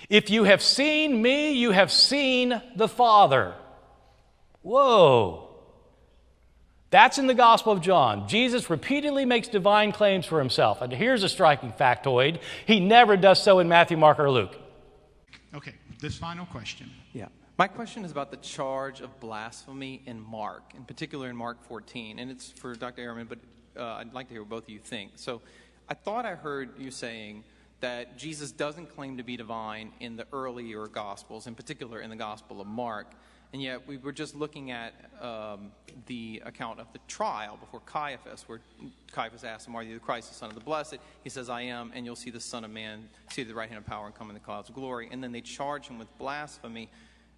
If you have seen me, you have seen the Father. Whoa. That's in the Gospel of John. Jesus repeatedly makes divine claims for himself. And here's a striking factoid. He never does so in Matthew, Mark, or Luke. Okay, this final question. Yeah. My question is about the charge of blasphemy in Mark, in particular in Mark 14. And it's for Dr. Ehrman, but I'd like to hear what both of you think. So I thought I heard you saying that Jesus doesn't claim to be divine in the earlier Gospels, in particular in the Gospel of Mark. And yet we were just looking at the account of the trial before Caiaphas, where Caiaphas asked him, "Are you the Christ, the Son of the Blessed?" He says, "I am, and you'll see the Son of Man seated at the right hand of power and come in the clouds of glory." And then they charge him with blasphemy.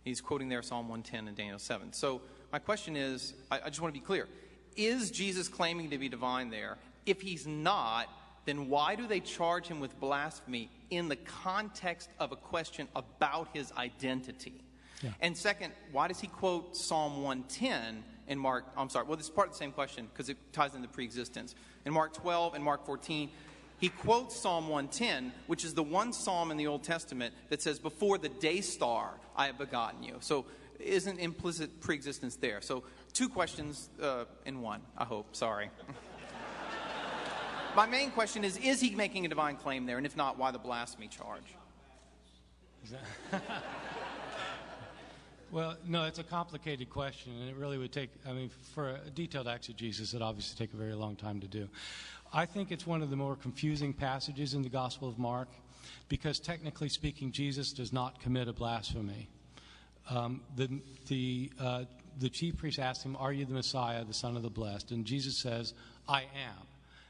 He's quoting there Psalm 110 and Daniel 7. So my question is, I just want to be clear. Is Jesus claiming to be divine there? If he's not, then why do they charge him with blasphemy in the context of a question about his identity? Yeah. And second, why does he quote Psalm 110 in Mark? I'm sorry, well, this is part of the same question because it ties into preexistence. In Mark 12 and Mark 14, he quotes Psalm 110, which is the one psalm in the Old Testament that says, "Before the day star I have begotten you." So isn't implicit preexistence there? So two questions in one, I hope. Sorry. My main question is he making a divine claim there? And if not, why the blasphemy charge? Well, no, it's a complicated question, and it really would take, for a detailed exegesis, it obviously take a very long time to do. I think it's one of the more confusing passages in the Gospel of Mark, because technically speaking, Jesus does not commit a blasphemy. The chief priest asked him, "Are you the Messiah, the Son of the Blessed?" And Jesus says, "I am."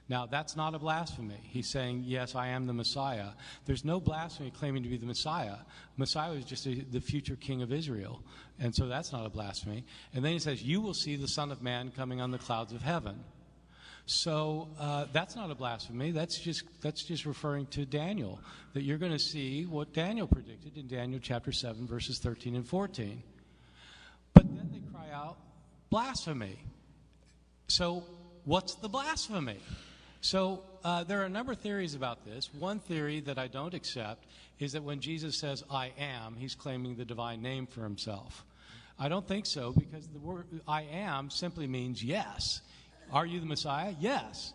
Now, that's not a blasphemy. He's saying, yes, I am the Messiah. There's no blasphemy claiming to be the Messiah. Messiah was just the future king of Israel. And so that's not a blasphemy. And then he says, "You will see the Son of Man coming on the clouds of heaven." So that's not a blasphemy. That's just referring to Daniel, that you're going to see what Daniel predicted in Daniel chapter 7, verses 13 and 14. But then they cry out, blasphemy. So what's the blasphemy? So there are a number of theories about this. One theory that I don't accept is that when Jesus says, "I am," he's claiming the divine name for himself. I don't think so, because the word "I am" simply means yes. Are you the Messiah? Yes.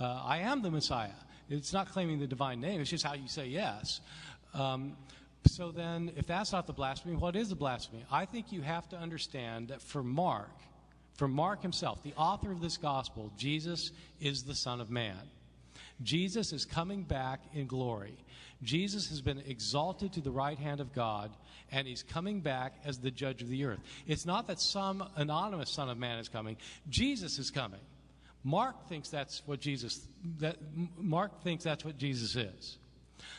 I am the Messiah. It's not claiming the divine name. It's just how you say yes. So then, if that's not the blasphemy, what is the blasphemy? I think you have to understand that for Mark himself, the author of this gospel, Jesus is the Son of Man. Jesus is coming back in glory. Jesus has been exalted to the right hand of God, and he's coming back as the judge of the earth. It's not that some anonymous Son of Man is coming. Jesus is coming. Mark thinks that's what Jesus is.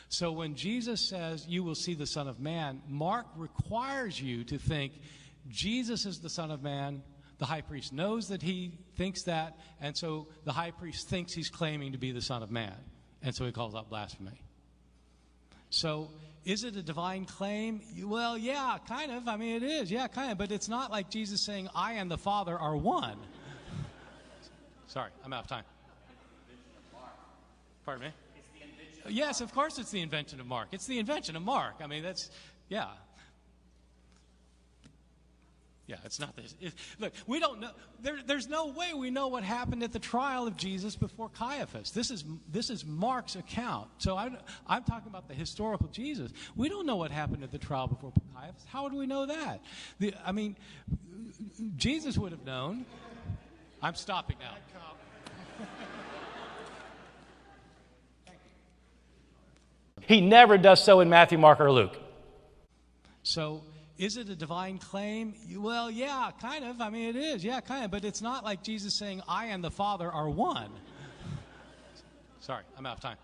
So when Jesus says, "You will see the Son of Man," Mark requires you to think Jesus is the Son of Man. The high priest knows that he thinks that, and so the high priest thinks he's claiming to be the Son of Man, and so he calls out blasphemy. So is it a divine claim? Well, yeah, kind of. It is. Yeah, kind of. But it's not like Jesus saying, "I and the Father are one." Sorry, I'm out of time. Pardon me? Yes, of course it's the invention of Mark. It's the invention of Mark. Yeah. Yeah, it's not this. Look, we don't know. There's no way we know what happened at the trial of Jesus before Caiaphas. This is Mark's account. So I'm talking about the historical Jesus. We don't know what happened at the trial before Caiaphas. How would we know that? Jesus would have known. I'm stopping now. He never does so in Matthew, Mark, or Luke. So is it a divine claim? Well, yeah, kind of. It is. Yeah, kind of. But it's not like Jesus saying, "I and the Father are one." Sorry, I'm out of time.